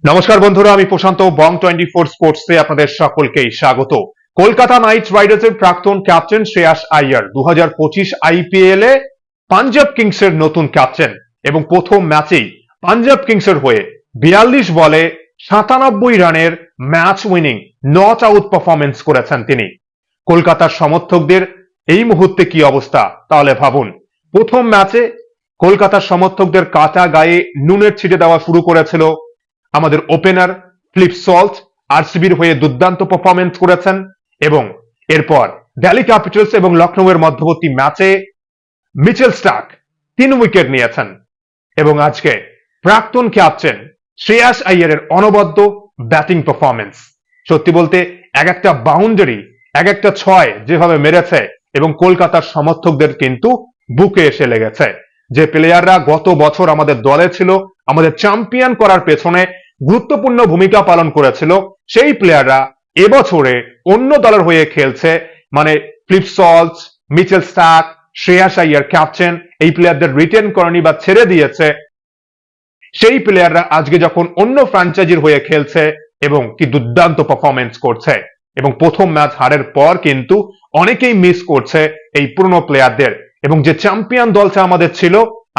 নমস্কার বন্ধুরা, আমি প্রশান্ত বং 24 স্পোর্টসে আপনাদের সকলকেই স্বাগত। কলকাতা নাইট রাইডার্সের প্রাক্তন ক্যাপ্টেন শ্রেয়াস আইয়ার 2025 আইপিএল এ পাঞ্জাব কিংসের নতুন ক্যাপ্টেন এবং প্রথম ম্যাচেই পাঞ্জাব কিংসের হয়ে 42 বলে 97 রানের match winning not out performance করেছেন তিনি। কলকাতার সমর্থকদের এই মুহূর্তে কি অবস্থা তাহলে ভাবুন। প্রথম ম্যাচে কলকাতার সমর্থকদের কাটা গায়ে নুনের ছিটে দেওয়া শুরু করেছিল আমাদের ওপেনার ফিলিপ সল্ট। আরসিবির হয়ে দুর্দান্ত পারফরমেন্স করেছেন এবং এরপর দিল্লি ক্যাপিটালস এবং লখনৌয়ের মধ্যবর্তী ম্যাচে মিচেল স্টার্ক 3 উইকেট নিয়েছেন এবং আজকে প্রাক্তন ক্যাপ্টেন শ্রেয়াস আইয়ারের অনবদ্য ব্যাটিং পারফরমেন্স, সত্যি বলতে এক একটা বাউন্ডারি, এক একটা ছয় যেভাবে মেরেছে এবং কলকাতার সমর্থকদের কিন্তু বুকে এসে লেগেছে। যে প্লেয়াররা গত বছর আমাদের দলে ছিল, আমাদের চ্যাম্পিয়ন করার পেছনে গুরুত্বপূর্ণ ভূমিকা পালন করেছিল, সেই প্লেয়াররা এবছরে অন্য দলের হয়ে খেলছে। মানে Philip Salt, Mitchell Starc, Shreyas Iyer captain, এই প্লেয়ারদের রিটেন করেনি বা ছেড়ে দিয়েছে। সেই প্লেয়াররা আজকে যখন অন্য ফ্র্যাঞ্চাইজির হয়ে খেলছে এবং কি দুর্দান্ত পারফরমেন্স করছে এবং প্রথম ম্যাচ হারের পর কিন্তু অনেকেই মিস করছে এই পুরনো প্লেয়ারদের এবং যে চ্যাম্পিয়ন দলটা আমাদের ছিল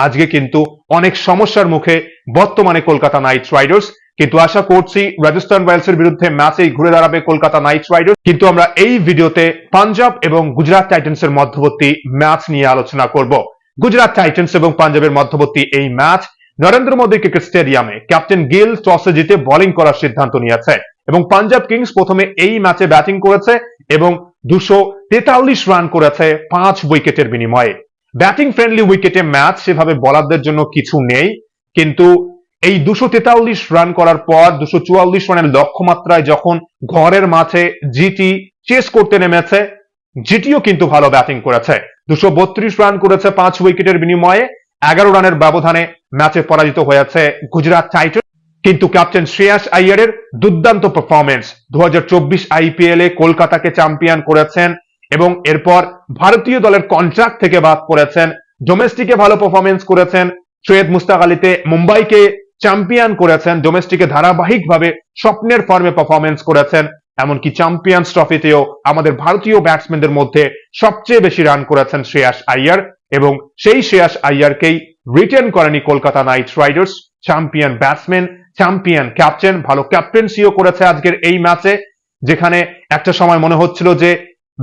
আজকে কিন্তু অনেক সমস্যার মুখে বর্তমানে কলকাতা নাইট রাইডার্স। কিন্তু আশা করছি রাজস্থান রয়্যালসের বিরুদ্ধে ম্যাচেই ঘুরে দাঁড়াবে কলকাতা নাইট রাইডার্স। কিন্তু আমরা এই ভিডিওতে পাঞ্জাব এবং গুজরাট টাইটান্সের মধ্যবর্তী ম্যাচ নিয়ে আলোচনা করব। গুজরাট টাইটান্স এবং পাঞ্জাবের মধ্যবর্তী এই ম্যাচ নরেন্দ্র মোদী ক্রিকেট স্টেডিয়ামে ক্যাপ্টেন গিল টসে জিতে বোলিং করার সিদ্ধান্ত নিয়েছে এবং পাঞ্জাব কিংস প্রথমে এই ম্যাচে ব্যাটিং করেছে এবং 243 রান করেছে 5 উইকেটের বিনিময়ে। ব্যাটিং ফ্রেন্ডলি উইকেটে ম্যাচ, সেভাবে বোলারদের জন্য কিছু নেই, কিন্তু এই 243 রান করার পর 244 রানের লক্ষ্যমাত্রায় যখন ঘরের মাঠে জিটি চেস করতে নেমেছে, জিটিও কিন্তু ভালো ব্যাটিং করেছে। 232 রান করেছে 5 উইকেটের বিনিময়ে। 11 রানের ব্যবধানে ম্যাচে পরাজিত হয়েছে গুজরাট টাইটান্স। কিন্তু ক্যাপ্টেন শ্রেয়াস আইয়ারের দুর্দান্ত পারফরমেন্স 2024 আইপিএল এ কলকাতাকে চ্যাম্পিয়ন করেছেন এবং এরপর ভারতীয় দলের কন্ট্রাক্ট থেকে বাদ পড়েছেন। ডোমেস্টিকে ভালো পারফরমেন্স করেছেন, সৈয়দ মুস্তাক আলীতে মুম্বাইকে চ্যাম্পিয়ন করেছেন, ডোমেস্টিকে ধারাবাহিকভাবে স্বপ্নের ফর্মে পারফরমেন্স করেছেন, এমনকি চ্যাম্পিয়ন্স ট্রফিতেও আমাদের ভারতীয় ব্যাটসম্যানদের মধ্যে সবচেয়ে বেশি রান করেছেন শ্রেয়াস আইয়ার এবং সেই শ্রেয়াস আইয়ারকেই রিটেন করেনি Kolkata night Riders. Champion batsman, champion captain, ভালো ক্যাপ্টেন্সিও করেছে আজকের এই ম্যাচে, যেখানে একটা সময় মনে হচ্ছিল যে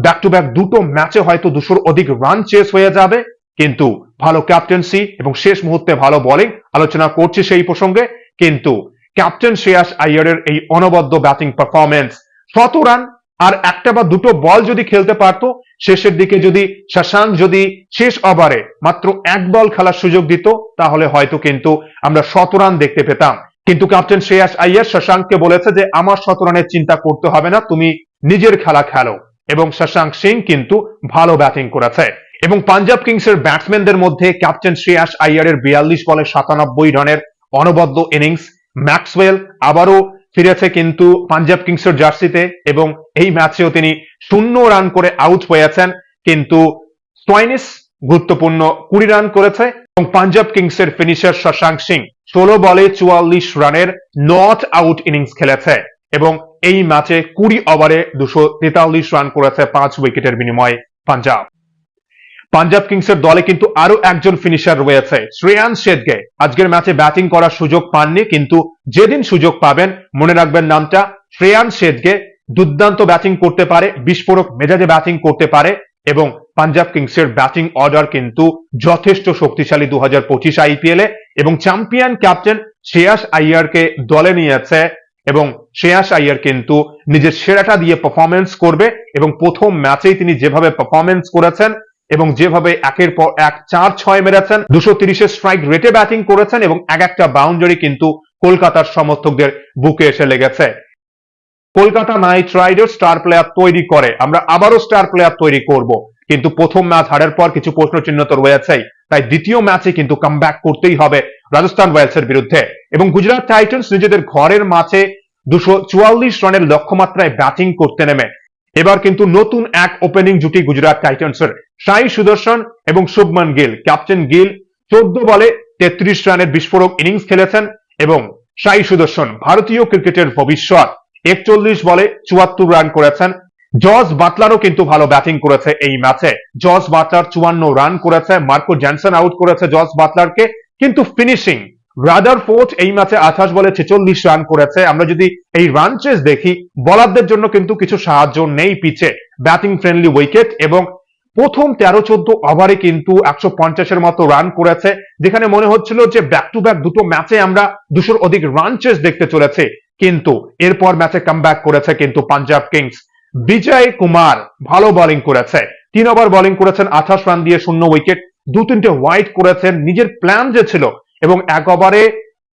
ব্যাক টু ব্যাক দুটো ম্যাচে হয়তো 200-র অধিক রান চেস হয়ে যাবে, কিন্তু ভালো ক্যাপ্টেন্সি এবং শেষ মুহূর্তে ভালো বোলিং, আলোচনা করছি সেই প্রসঙ্গে। কিন্তু ক্যাপ্টেন শ্রেয়াস আইয়ারের এই অনবদ্য ব্যাটিং পারফরমেন্স, 100 রান আর একটা বা দুটো বল যদি খেলতে পারতো, শেষের দিকে যদি শশাঙ্ক যদি শেষ ওভারে মাত্র এক বল খেলার সুযোগ দিত, তাহলে হয়তো কিন্তু আমরা 100 রান দেখতে পেতাম। কিন্তু ক্যাপ্টেন শ্রেয়াস আইয়ার শশাঙ্ককে বলেছে যে আমার 100 রানের চিন্তা করতে হবে না, তুমি নিজের খেলা খেলো, এবং শশাঙ্ক সিং কিন্তু ভালো ব্যাটিং করেছে। এবং পাঞ্জাব কিংসের ব্যাটসম্যানদের মধ্যে ক্যাপ্টেন শ্রেয়াস আইয়ারের 42 বলে 97 রানের অনবদ্য ইনিংস। ম্যাক্সওয়েল আবারও ফিরেছে কিন্তু পাঞ্জাব কিংসের জার্সিতে এবং এই ম্যাচেও তিনি 0 রান করে আউট হয়েছেন, কিন্তু স্টোয়নিস গুরুত্বপূর্ণ 20 রান করেছে এবং পাঞ্জাব কিংসের ফিনিশার শশাঙ্ক সিং 16 বলে 44 রানের নট আউট ইনিংস খেলেছে এবং এই ম্যাচে 20 ওভারে 243 রান করেছে 5 উইকেটের বিনিময়ে পাঞ্জাব। পাঞ্জাব কিংসের দলে কিন্তু আরো একজন ফিনিশার রয়েছে, শ্রেয়ান শেঠগে। আজকের ম্যাচে ব্যাটিং করার সুযোগ পাননি, কিন্তু যেদিন সুযোগ পাবেন মনে রাখবেন নামটা, শ্রেয়ান শেঠগে দুর্দান্ত ব্যাটিং করতে পারে, বিস্ফোরক মেজাজে ব্যাটিং করতে পারে এবং পাঞ্জাব কিংসের ব্যাটিং অর্ডার কিন্তু যথেষ্ট শক্তিশালী 2025 আইপিএল এ এবং চ্যাম্পিয়ন ক্যাপ্টেন শ্রেয়াস আইয়ারকে দলে নিয়েছে এবং শ্রেয়াস আইয়ার কিন্তু নিজের সেরাটা দিয়ে পারফরমেন্স করবে এবং প্রথম ম্যাচেই তিনি যেভাবে পারফরমেন্স করেছেন এবং যেভাবে একের পর এক 4-6 মেরেছেন, 230-এর স্ট্রাইক রেটে ব্যাটিং করেছেন এবং এক একটা বাউন্ডারি কিন্তু কলকাতার সমর্থকদের বুকে এসে লেগেছে। Kolkata night Riders star player তৈরি করে, আমরা আবারও স্টার প্লেয়ার তৈরি করব, কিন্তু প্রথম ম্যাচ হারের পর কিছু প্রশ্ন চিহ্ন তো রয়েছেই, তাই দ্বিতীয় ম্যাচে কিন্তু কামব্যাক করতেই হবে রাজস্থান রয়্যালসের বিরুদ্ধে। এবং গুজরাট টাইটান্স নিজেদের ঘরের মাঠে 244 রানের লক্ষ্যমাত্রায় ব্যাটিং করতে নেমে এবার কিন্তু নতুন এক ওপেনিং জুটি গুজরাট টাইটান্সের, সাই সুদর্শন এবং শুভমান গিল। ক্যাপ্টেন গিল 14 বলে 33 রানের বিস্ফোরক ইনিংস খেলেছেন এবং সাই সুদর্শন ভারতীয় ক্রিকেটের ভবিষ্যৎ। 41 বলে 74 রান করেছেন। জস বাটলারও কিন্তু ভালো ব্যাটিং করেছে এই ম্যাচে। জস বাটলার 54 রান করেছে। মার্কো জ্যানসন আউট করেছে জস বাটলারকে, কিন্তু ফিনিশিং রাদারফোর্ড এই ম্যাচে 28 বলে 46 রান করেছে। আমরা যদি এই রান চেস দেখি, বোলারদের জন্য কিন্তু কিছু সাহায্য নেই পিছে। ব্যাটিং ফ্রেন্ডলি উইকেট এবং প্রথম 13-14 ওভারে কিন্তু 150-এর মতো রান করেছে, যেখানে মনে হচ্ছিল যে ব্যাক টু ব্যাক দুটো ম্যাচে আমরা 200-র অধিক রান চেস দেখতে চলেছে। কিন্তু এরপর ম্যাচে কামব্যাক করেছে কিন্তু পাঞ্জাব কিংস। বিজয় কুমার ভালো বোলিং করেছে। 3 ওভার বোলিং করেছেন, 28 রান দিয়ে 0 উইকেট, 2-3টে ওয়াইড করেছেন। নিজের প্ল্যান যে ছিল এবং 1 ওভারে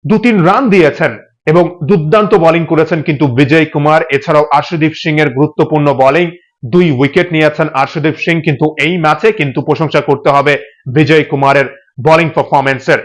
2-3 রান দিয়েছেন এবং দুর্দান্ত বোলিং করেছেন কিন্তু বিজয় কুমার। এছাড়াও আর্শদীপ সিং এর গুরুত্বপূর্ণ বোলিং, 2 উইকেট নিয়েছেন আর্শদীপ সিং। কিন্তু এই ম্যাচে কিন্তু প্রশংসা করতে হবে বিজয় কুমারের বোলিং পারফরম্যান্সের।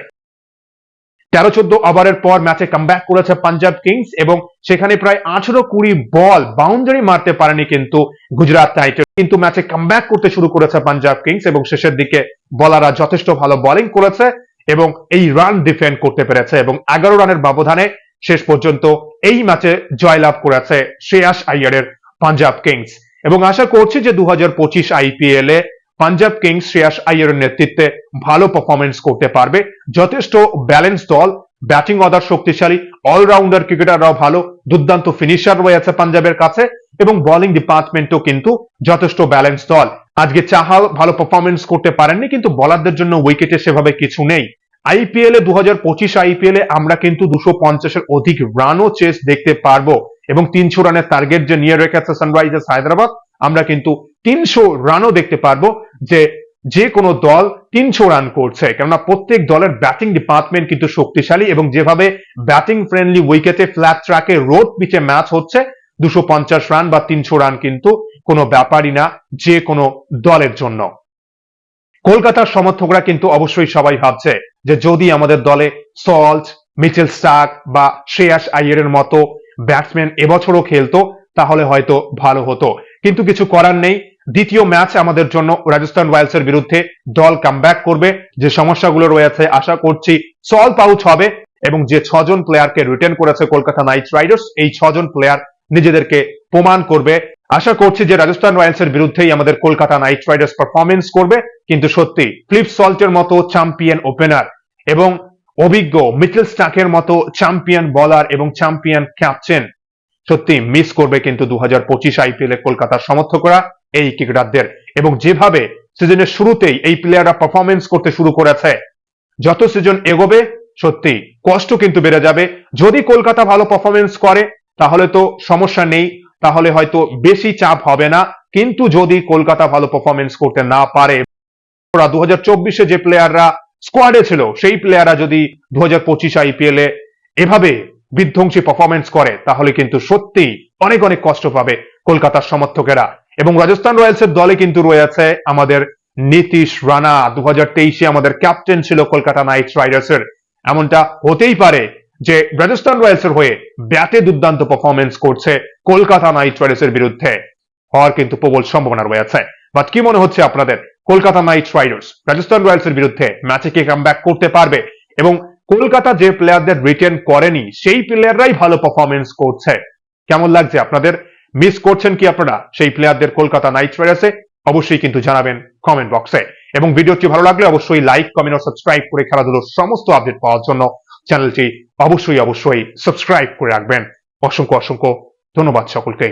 13-14 ওভারের পর ম্যাচে কামব্যাক করেছে পাঞ্জাব কিংস এবং সেখানে প্রায় 18-20 বল বাউন্ডারি মারতে পারেনি কিন্তু গুজরাট টাইটান্স। কিন্তু ম্যাচে কামব্যাক করতে শুরু করেছে পাঞ্জাব কিংস এবং শেষের দিকে বলাররা যথেষ্ট ভালো বোলিং করেছে এবং এই রান ডিফেন্ড করতে পেরেছে এবং 11 রানের ব্যবধানে শেষ পর্যন্ত এই ম্যাচে জয়লাভ করেছে শ্রেয়াস আইয়ারের পাঞ্জাব কিংস। এবং আশা করছি যে 2025 আইপিএল এ পাঞ্জাব কিংস শ্রেয়াস আইয়ারের নেতৃত্বে ভালো পারফরমেন্স করতে পারবে। যথেষ্ট ব্যালেন্স দল, ব্যাটিং অর্ডার শক্তিশালী, অলরাউন্ডার ক্রিকেটাররাও ভালো, দুর্দান্ত ফিনিশার রয়েছে পাঞ্জাবের কাছে এবং বোলিং ডিপার্টমেন্টও কিন্তু যথেষ্ট ব্যালেন্স দল। আজকে চাহাল ভালো পারফরমেন্স করতে পারেননি, কিন্তু বোলারদের জন্য উইকেটে সেভাবে কিছু নেই। আইপিএল এ 2025 আইপিএল এ আমরা কিন্তু 250-এর অধিক রানও চেস দেখতে পারবো এবং 300 রানের টার্গেট যে নিয়ে রেখেছে সানরাইজার্স হায়দ্রাবাদ, আমরা কিন্তু 300 রানও দেখতে পারবো। যে কোনো দল 300 রান করছে, কেননা প্রত্যেক দলের ব্যাটিং ডিপার্টমেন্ট কিন্তু শক্তিশালী এবং যেভাবে ব্যাটিং ফ্রেন্ডলি উইকেটে ফ্ল্যাট ট্র্যাকে রোড পিচে ম্যাচ হচ্ছে, 250 রান বা 300 রান কিন্তু কোনো ব্যাপারই না যে কোনো দলের জন্য। কলকাতার সমর্থকরা কিন্তু অবশ্যই সবাই ভাবছে যে যদি আমাদের দলে সল্ট, মিচেল স্টার্ক বা শ্রেয়াস আইয়ারের মতো ব্যাটসম্যান এবছরও খেলতো তাহলে হয়তো ভালো হতো, কিন্তু কিছু করার নেই। দ্বিতীয় ম্যাচ আমাদের জন্য রাজস্থান রয়্যালসের বিরুদ্ধে দল কামব্যাক করবে। যে সমস্যাগুলো রয়েছে আশা করছি সলভ আউট হবে এবং যে 6 জন প্লেয়ারকে রিটেন করেছে কলকাতা নাইট রাইডার্স, এই 6 জন প্লেয়ার নিজেদেরকে প্রমাণ করবে। আশা করছি যে রাজস্থান রয়্যালসের বিরুদ্ধেই আমাদের কলকাতা নাইট রাইডার্স পারফরমেন্স করবে। কিন্তু সত্যি ফ্লিপ সল্টের মতো চ্যাম্পিয়ন ওপেনার এবং অভিজ্ঞ মিচেল স্টার্কের মতো চ্যাম্পিয়ন বোলার এবং চ্যাম্পিয়ন ক্যাপ্টেন সত্যি মিস করবে কিন্তু 2025 আইপিএল এ কলকাতার সমর্থকরা এই ক্রিকেটারদের। এবং যেভাবে সিজনের শুরুতেই এই প্লেয়াররা পারফরমেন্স করতে শুরু করেছে, যত সিজন এগোবে সত্যি কষ্ট কিন্তু বেড়ে যাবে। যদি কলকাতা ভালো পারফরমেন্স করে তাহলে তো সমস্যা নেই, তাহলে হয়তো বেশি চাপ হবে না। কিন্তু যদি কলকাতা ভালো পারফরমেন্স করতে না পারে, 2024-এ যে প্লেয়াররা স্কোয়াডে ছিল সেই প্লেয়াররা যদি 2025 আইপিএল এ এভাবে বিধ্বংসী পারফরমেন্স করে তাহলে কিন্তু সত্যি অনেক অনেক কষ্ট পাবে কলকাতার সমর্থকেরা। এবং রাজস্থান রয়্যালসের দলে কিন্তু রয়েছে আমাদের নীতিশ রানা, 2023-এ আমাদের ক্যাপ্টেন ছিল কলকাতা নাইট রাইডার্সের। এমনটা হতেই পারে যে রাজস্থান রয়্যালসের হয়ে ব্যাটে দুর্দান্ত পারফরমেন্স করছে কলকাতা নাইট রাইডার্সের বিরুদ্ধে, হওয়ার কিন্তু প্রবল সম্ভাবনা রয়েছে। বাট কি মনে হচ্ছে আপনাদের, কলকাতা নাইট রাইডার্স রাজস্থান রয়্যালসের বিরুদ্ধে ম্যাচে কি কামব্যাক করতে পারবে? এবং কলকাতা যে প্লেয়ারদের রিটেন করেনি সেই প্লেয়াররাই ভালো পারফরমেন্স করছে, কেমন লাগছে আপনাদের? মিস করছেন কি আপনারা সেই প্লেয়ারদের কলকাতা নাইট রাইডার্সে? অবশ্যই কিন্তু জানাবেন কমেন্ট বক্সে। এবং ভিডিওটি ভালো লাগলে অবশ্যই লাইক, কমেন্ট ও সাবস্ক্রাইব করে খেলাধুলোর সমস্ত আপডেট পাওয়ার জন্য চ্যানেলটি অবশ্যই সাবস্ক্রাইব করে রাখবেন। অসংখ্য অসংখ্য ধন্যবাদ সকলকে।